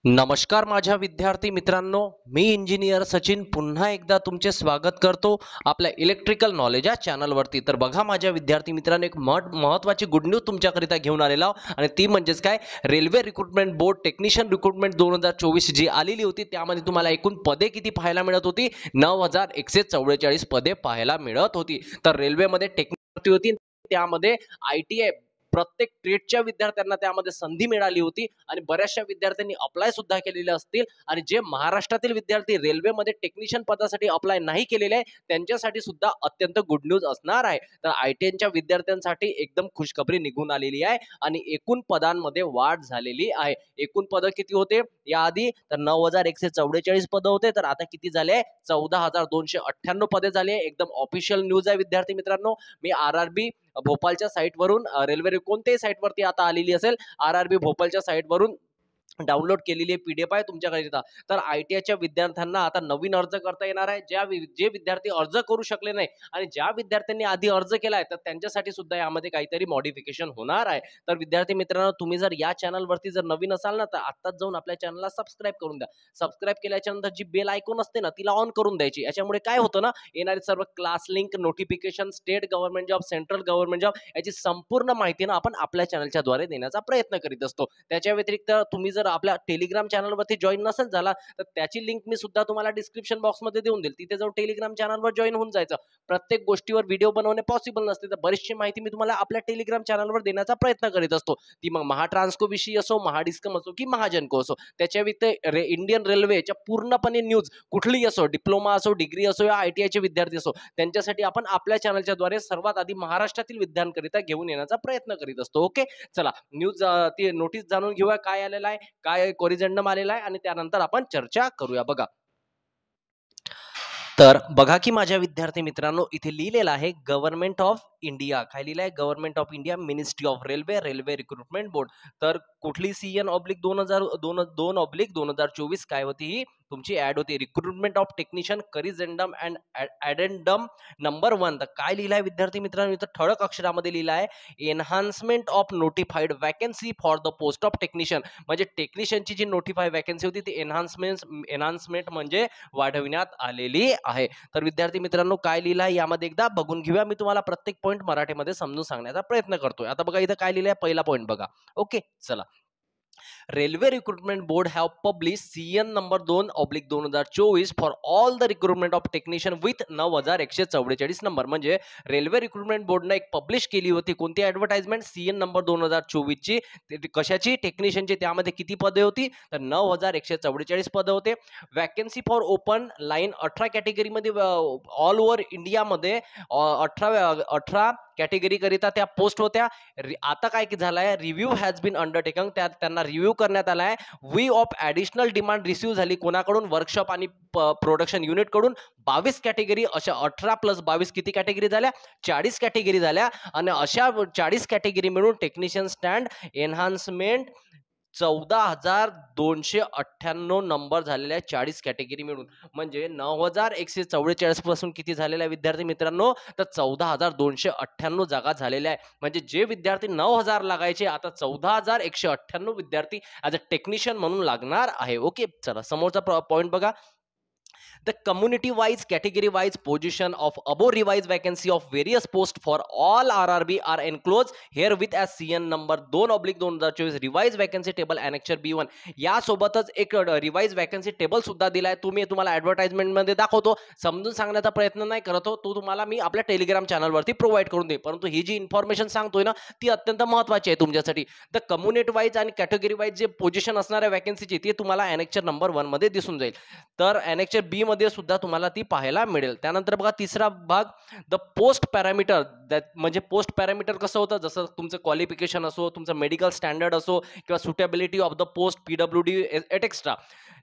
नमस्कार माझ्या विद्यार्थी मित्रांनो, मी इंजिनियर सचिन पुन्हा एकदा तुमचे स्वागत करतो आपल्या इलेक्ट्रिकल नॉलेज या चॅनलवरती। तर बघा माझ्या विद्यार्थी मित्रांनो, एक महत्त्वाची गुड न्यूज तुमच्याकरिता घेऊन आलेलो आहोत आणि ती म्हणजेच काय, railway recruitment board technician recruitment 2024 जी आलेली होती त्यामध्ये तुम्हाला एकूण पदे किती पाहायला मिळत होती? 9144 पदे पाहायला मिळत होती। तर रेल्वेमध्ये टेक्निकल होती, त्यामध्ये ITI प्रत्येक ट्रेडच्या विद्यार्थ्यांना त्यामध्ये संधी मिळाली होती आणि बऱ्याचशा विद्यार्थ्यांनी अप्लाय सुद्धा केलेले असतील आणि जे महाराष्ट्रातील विद्यार्थी रेल्वेमध्ये टेक्निशियन पदासाठी अप्लाय नाही केलेले आहे त्यांच्यासाठी सुद्धा अत्यंत गुड न्यूज असणार आहे। तर ITIच्या विद्यार्थ्यांसाठी एकदम खुशखबरी निघून आलेली आहे आणि एकूण पदांमध्ये वाढ झालेली आहे। एकूण पद किती होते याआधी? तर 9144 पद होते, तर आता किती झाले? 14298 पदे झाले। एकदम ऑफिशियल न्यूज आहे विद्यार्थी मित्रांनो। मी RRB भोपाळच्या साईटवरून रेल्वे कोणत्याही साईटवरती आता आलेली असेल, RRB भोपाळच्या साईटवरून डाउनलोड केलेली PDF आहे तुमच्याकरिता। तर ITIच्या विद्यार्थ्यांना आता नवीन अर्ज करता येणार आहे। जे विद्यार्थी अर्ज करू शकले नाही आणि ज्या विद्यार्थ्यांनी आधी अर्ज केलाय तर त्यांच्यासाठी सुद्धा यामध्ये काहीतरी मॉडिफिकेशन होणार आहे। तर विद्यार्थी मित्रांनो, तुम्ही जर या चॅनलवरती जर नवीन असाल ना, तर आत्ताच जाऊन आपल्या चॅनलला सबस्क्राईब करून द्या। सबस्क्राईब केल्याच्या नंतर जी बेल आयकॉन असते ना, तिला ऑन करून द्यायची। याच्यामुळे काय होतं ना, येणारे सर्व class link, notification, state government job, central government job याची संपूर्ण माहिती ना आपण आपल्या चॅनलच्या द्वारे देण्याचा प्रयत्न करीत असतो। त्याच्या व्यतिरिक्त तुम्ही जर आपल्या टेलिग्राम चॅनलवरती जॉईन नसेल झाला तर त्याची लिंक मी सुद्धा तुम्हाला डिस्क्रिप्शन बॉक्समध्ये देऊन देईल। तिथे जाऊन टेलिग्राम चॅनलवर जॉईन होऊन जायचं। प्रत्येक गोष्टीवर व्हिडिओ बनवणे पॉसिबल नसते, तर बरीचशी माहिती मी तुम्हाला आपल्या टेलिग्राम चॅनलवर देण्याचा प्रयत्न करीत असतो। ती मग महाट्रान्सको विषयी असो, महाडिस्कम असो की महाजनको असो। त्याच्या व्यतिरिक्त इंडियन रेल्वेच्या पूर्णपणे न्यूज कुठलीही असो, डिप्लोमा असो, डिग्री असो या ITIचे विद्यार्थी असो, त्यांच्यासाठी आपण आपल्या चॅनलच्या द्वारे सर्वात आधी महाराष्ट्रातील विद्यार्थ्यांकरिता घेऊन येण्याचा प्रयत्न करीत असतो। ओके, चला न्यूज ती नोटीस जाणून घेऊया काय आलेलं आहे, काय कोरिजंडम आलेला आहे आणि त्यानंतर आपण चर्चा करूया। बघा, तर बघा की माझ्या विद्यार्थी मित्रांनो, इथे लिहिलेलं आहे गव्हर्नमेंट ऑफ इंडिया। काय लिहिलं आहे? Government of India, ministry of railway, railway recruitment board. तर कुठली CN/2/2024 काय होती? ही तुमची ऍड होती, recruitment of technician corrigendum and addendum number 1। तर काय लिहिलं आहे विद्यार्थी मित्रांनो? इथं ठळक अक्षरामध्ये लिहिलं आहे, enhancement of notified vacancy for the post of technician. म्हणजे टेक्निशियनची जी नोटिफाईड वॅकन्सी होती ती एनहान्समेंट म्हणजे वाढविण्यात आलेली आहे। तर विद्यार्थी मित्रांनो, काय लिहिलं आहे यामध्ये एकदा बघून घेऊया। मी तुम्हाला प्रत्येक पॉईंट मराठीमध्ये समजून सांगण्याचा प्रयत्न करतोय। आता बघा इथं काय लिहिलं आहे, पहिला पॉईंट बघा। ओके, चला। Railway recruitment board have publish CN number 2/2024 for all the recruitment of technician with 9144 number. म्हणजे रेल्वे रिक्रुटमेंट बोर्डने एक पब्लिश केली होती कोणती ऍडव्हर्टाइजमेंट? CN नंबर 2024 ची। कशाची? टेक्निशियनची। त्यामध्ये किती पदे होती? तर 9144 पदे होते। वॅकन्सी फॉर ओपन लाईन 18 कॅटेगरीमध्ये ऑल ओव्हर इंडियामध्ये 18 कॅटेगरी करिता त्या पोस्ट होत्या। आता काय झालंय, रिव्ह्यू हॅज बीन अंडरटेकन, त्यांना रिव्ह्यू करण्यात आलाय। We of additional demand receive झाली कोणाकडून? वर्कशॉप आणि प्रोडक्शन युनिट कडून। 22 कॅटेगरी, अशा 18 + 22 किती कॅटेगरी झाल्या? 40 कॅटेगरी झाल्या आणि अशा 40 कॅटेगरी मिळून टेक्निशियन स्टँड एनहान्समेंट 14,298 नंबर झालेले आहे 40 कॅटेगरी मिळून। म्हणजे 9144 पासून किती झालेला आहे विद्यार्थी मित्रांनो? तर 14,298 जागा झालेल्या आहे। म्हणजे जे विद्यार्थी 9,000 लागायचे आता 14,198 विद्यार्थी ऍज अ टेक्निशियन म्हणून लागणार आहे। ओके, चला समोरचा पॉइंट बघा। The community wise, category wise position of above revised vacancy of various posts for all RRB are enclosed herewith as CN number 2/2024 revised vacancy table annexure B1। यासोबतच एक revise vacancy table सुद्धा दिलाय। तुम्हाला advertisement मध्ये दाखवतो, समजून सांगण्याचा प्रयत्न नाही करत हो, तो तुम्हाला मी आपल्या टेलिग्राम चॅनलवरती प्रोव्हाइड करून दे। परंतु ही जी इन्फॉर्मेशन सांगतोय ना, ती अत्यंत महत्वाची आहे तुमच्यासाठी। द कम्युनिटी वाईज आणि कॅटेगरी वाईज जे पोझिशन असणार आहे वॅकन्सीची, ती तुम्हाला एनेक्चर नंबर 1 मध्ये दिसून जाईल। तर एनेक्चर बी मध्ये सुद्धा तुम्हाला ती पाहायला मिळेल। त्यानंतर बघा तिसरा भाग, द पोस्ट पॅरामीटर। म्हणजे पोस्ट पॅरामीटर कसं होतं? जसं तुमचं क्वालिफिकेशन असो, तुमचं मेडिकल स्टँडर्ड असो किंवा suitability of the post, PWD एटेक्स्ट्रा।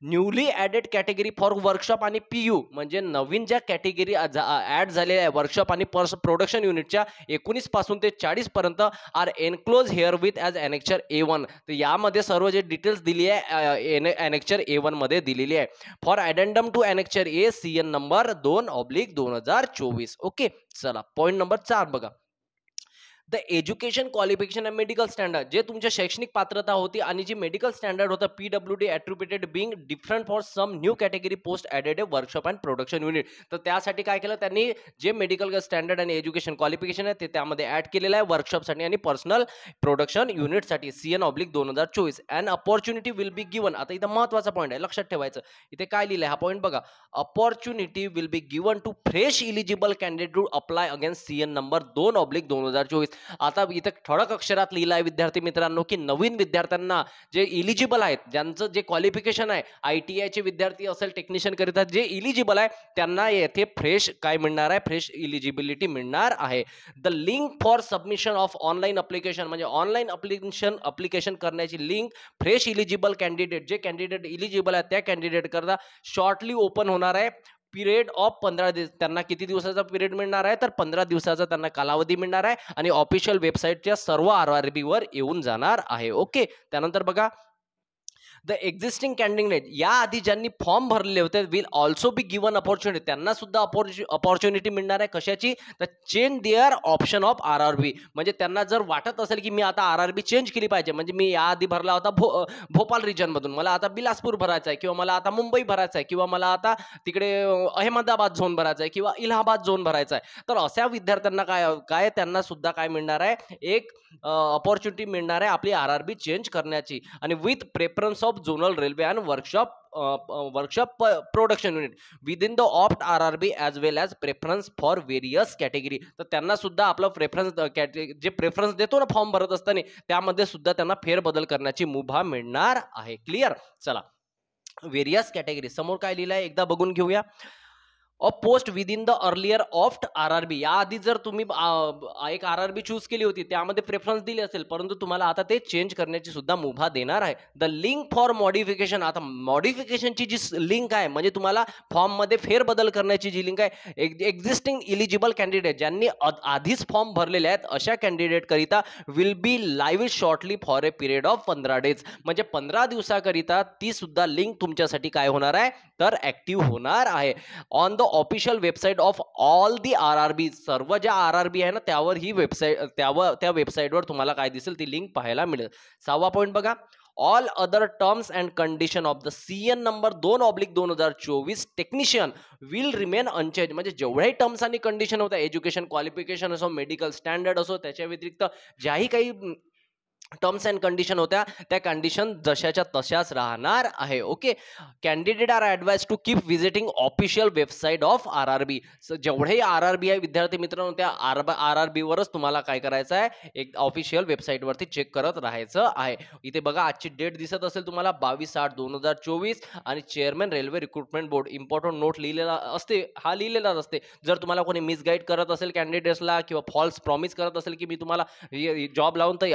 Newly added category for workshop आणि PU, म्हणजे नवीन ज्या कॅटेगरी ऍड झालेल्या आहे वर्कशॉप आणि प्रोडक्शन युनिटच्या 19 पासून ते 40 पर्यंत are enclose herewith as annexure A1। तर यामध्ये सर्व जे डिटेल्स दिली आहे एनेक्चर A1 मध्ये दिलेली आहे। For addendum to annexure A CN number 2/2024। Okay, चला पॉइंट नंबर 4 बघा। The education qualification and medical standard, जे तुमच्या शैक्षणिक पात्रता होती आणि जी मेडिकल स्टँडर्ड होतं PWD attributed being different for some new category post added workshop and production unit. तर त्यासाठी काय केलं त्यांनी, जे मेडिकल स्टँडर्ड आणि एज्युकेशन क्वालिफिकेशन आहे ते त्यामध्ये ॲड केलेलं आहे वर्कशॉपसाठी आणि पर्सनल प्रोडक्शन युनिटसाठी. CN/2024 and opportunity will be given. आता इथं महत्वाचा पॉईंट आहे, लक्षात ठेवायचं. इथे काय लिहिलंय हा पॉईंट बघा. Opportunity will be given to fresh eligible candidate to apply against CN number 2/2024. आता इथं ठळक अक्षरात लिहिलं आहे विद्यार्थी मित्रांनो की नवीन विद्यार्थ्यांना जे इलिजिबल आहेत, ज्यांचं जे क्वालिफिकेशन आहे, ITI चे विद्यार्थी असेल, टेक्निशियन करिता जे इलिजिबल आहे त्यांना येथे फ्रेश काय मिळणार आहे, फ्रेश इलिजिबिलिटी मिळणार आहे. The link for submission of online application, म्हणजे ऑनलाईन अप्लिकेशन करण्याची लिंक फ्रेश इलिजिबल कॅन्डिडेट, जे कॅन्डिडेट इलिजिबल आहे त्या कॅन्डिडेट करता शॉर्टली ओपन होणार आहे. पिरियड ऑफ 15 दिवस. त्यांना किती दिवसाचा पिरियड मिळणार आहे, तर 15 दिवसाचा त्यांना कालावधी मिळणार आहे आणि ऑफिशियल वेबसाईटच्या सर्व RRB वर येऊन जाणार आहे. ओके, त्यानंतर बघा द एक्झिस्टिंग कॅन्डिडेट, याआधी ज्यांनी फॉर्म भरलेले होते, will also be given opportunity, त्यांना सुद्धा अपॉर्च्युनिटी मिळणार आहे. कशाची, तर change there option of RRB. म्हणजे त्यांना जर वाटत असेल की मी आता RRB चेंज केली पाहिजे, म्हणजे मी याआधी भरला होता भोपाल रिजन मधून, मला आता बिलासपूर भरायचा आहे, किंवा मला आता मुंबई भरायचा आहे, किंवा मला आता तिकडे अहमदाबाद झोन भरायचा आहे, किंवा इलाहाबाद झोन भरायचा आहे, तर अशा विद्यार्थ्यांना काय त्यांना सुद्धा काय मिळणार आहे, एक अपॉर्च्युनिटी मिळणार आहे आपली RRB चेंज करण्याची. आणि with preference of zonal railway and workshop production unit within the opt RRB as well as preference for various category. तर त्यांना सुद्धा आपलं प्रेफरन्स जे प्रेफरन्स देतो ना फॉर्म भरत असताना, त्यामध्ये सुद्धा त्यांना फेरबदल करण्याची मुभा मिळणार आहे. क्लिअर. चला, व्हेरियस कॅटेगरी समोर काय लिहिलं आहे एकदा बघून घेऊया. अ post within the earlier oft RRB, याआधी जर तुम्ही एक RRB चूज केली होती, त्यामध्ये प्रेफरन्स दिली असेल, परंतु तुम्हाला आता ते चेंज करण्याची सुद्धा मुभा देणार आहे. द लिंक फॉर मॉडिफिकेशन, आता मॉडिफिकेशनची जी लिंक आहे, म्हणजे तुम्हाला फॉर्ममध्ये फेरबदल करण्याची जी लिंक आहे, एक्झिस्टिंग इलिजिबल कॅन्डिडेट ज्यांनी आधीच फॉर्म भरलेले आहेत अशा कॅन्डिडेट करिता will be live shortly for a period of 15 days, म्हणजे 15 दिवसाकरिता ती सुद्धा लिंक तुमच्यासाठी काय होणार आहे, तर ऍक्टिव्ह होणार आहे. On the official website of all the RRB, सर्व ज्या RRB आहे ना त्यावर ही वेबसाईट, त्या वेबसाईटवर तुम्हाला काय दिसेल, ती लिंक पाहायला मिळेल. 6वा पॉईंट बघा. All other terms and condition of the CN number 2/2024 technician will remain unchange, म्हणजे जेवढ्याही टर्म्स आणि कंडिशन होत्या, एज्युकेशन क्वालिफिकेशन असो, मेडिकल स्टँडर्ड असो, त्याच्या व्यतिरिक्त ज्याही काही टर्म्स अँड कंडिशन होत्या त्या कंडिशन जशाच्या तशाच राहणार आहे. Okay, candidate are advise to keep visiting official website of RRB. जेवढेही RRB आहे विद्यार्थी मित्रांनो, त्या RRB वरच तुम्हाला काय करायचं आहे, एक ऑफिशियल वेबसाईटवरती चेक करत राहायचं आहे. इथे बघा आजची डेट दिसत असेल तुम्हाला 22/8/2024 आणि chairman railway recruitment board, important note लिहिलेला असते, हा लिहिलेलाच असते. जर तुम्हाला कोणी मिसगाईड करत असेल कॅन्डिडेट्सला किंवा फॉल्स प्रॉमिस करत असेल की मी तुम्हाला जॉब लावून, तर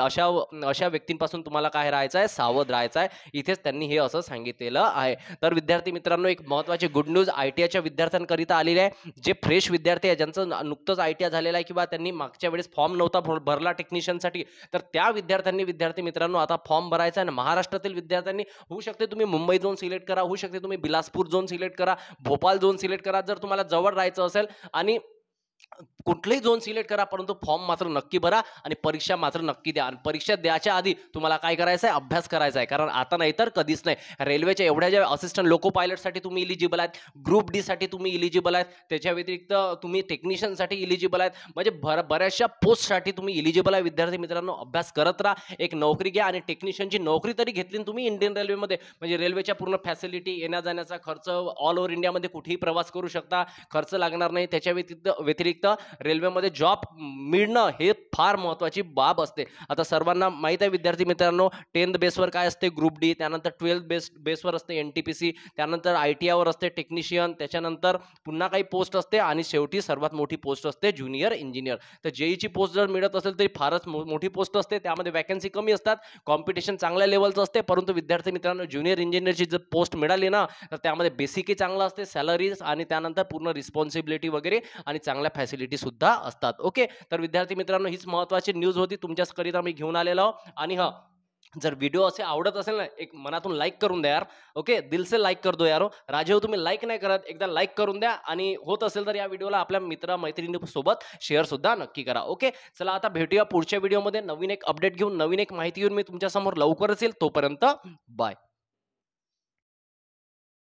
अशा व्यक्तींपासून तुम्हाला काय राहायचं आहे, सावध राहायचं आहे. इथेच त्यांनी हे असं सांगितलेलं आहे. तर विद्यार्थी मित्रांनो, एक महत्त्वाची गुड न्यूज ITIच्या विद्यार्थ्यांकरिता आलेली आहे. जे फ्रेश विद्यार्थी आहे, ज्यांचं नुकतंच ITI झालेलं आहे किंवा त्यांनी मागच्या वेळेस फॉर्म नव्हता भरला टेक्निशियनसाठी, तर त्या विद्यार्थ्यांनी, विद्यार्थी मित्रांनो, आता फॉर्म भरायचा आहे. महाराष्ट्रातील विद्यार्थ्यांनी होऊ शकते तुम्ही मुंबई झोन सिलेक्ट करा, होऊ शकते तुम्ही बिलासपूर झोन सिलेक्ट करा, भोपाल झोन सिलेक्ट करा, जर तुम्हाला जवळ राहायचं असेल, आणि कुठलेही झोन सिलेक्ट करा, परंतु फॉर्म मात्र नक्की भरा आणि परीक्षा मात्र नक्की द्या. आणि परीक्षा द्यायच्या आधी तुम्हाला काय करायचं आहे, अभ्यास करायचा आहे, कारण आता नाही तर कधीच नाही. रेल्वेच्या एवढ्या ज्या असिस्टंट लोको पायलटसाठी तुम्ही इलिजिबल आहेत, ग्रुप डी साठी तुम्ही इलिजिबल आहेत, त्याच्या व्यतिरिक्त तुम्ही टेक्निशियनसाठी इलिजिबल आहेत, म्हणजे बऱ्याचशा पोस्टसाठी तुम्ही इलिजिबल आहे. विद्यार्थी मित्रांनो, अभ्यास करत राहा, एक नोकरी घ्या आणि टेक्निशियनची नोकरी तरी घेतली तुम्ही इंडियन रेल्वेमध्ये, म्हणजे रेल्वेच्या पूर्ण फॅसिलिटी, येण्या जाण्याचा खर्च, ऑल ओव्हर इंडियामध्ये कुठेही प्रवास करू शकता, खर्च लागणार नाही. त्याच्या व्यतिरिक्त रेल्वेमध्ये जॉब मिळणं हे फार महत्त्वाची बाब असते. आता सर्वांना माहित आहे विद्यार्थी मित्रांनो, 10th बेसवर काय असते, ग्रुप डी, त्यानंतर 12th बेसवर असते NTPC, त्यानंतर ITI वर असते टेक्निशियन, त्याच्यानंतर पुन्हा काही पोस्ट असते, आणि शेवटी सर्वात मोठी पोस्ट असते ज्युनियर इंजिनियर. तर JEEची पोस्ट जर मिळत असेल तरी फारच मोठी पोस्ट असते, त्यामध्ये वॅकन्सी कमी असतात, कॉम्पिटिशन चांगल्या लेवलचं असते. परंतु विद्यार्थी मित्रांनो, ज्युनियर इंजिनियरची जर पोस्ट मिळाली ना, तर त्यामध्ये बेसिकही चांगलं असते, सॅलरीज, आणि त्यानंतर पूर्ण रिस्पॉन्सिबिलिटी वगैरे आणि चांगल्या फॅसिलिटी सुद्धा असतात. ओके, तर विद्यार्थी मित्रांनो, हीच महत्त्वाची न्यूज होती तुमच्याकरिता मी घेऊन आलेलो. आणि जर व्हिडिओ असे आवडत असेल ना, एक मनातून लाईक करून द्या यार. ओके, दिल से लाईक कर दो यारो. राजेहो तुम्ही लाईक नाही करत, एकदा लाईक करून द्या आणि होत असेल तर या व्हिडिओला आपल्या मित्र-मैत्रिणींसोबत शेअर सुद्धा नक्की करा. ओके, चला आता भेटूया पुढच्या व्हिडिओमध्ये नवीन एक अपडेट घेऊन, नवीन एक माहिती घेऊन मी तुमच्यासमोर लवकरच येईल. तोपर्यंत बाय.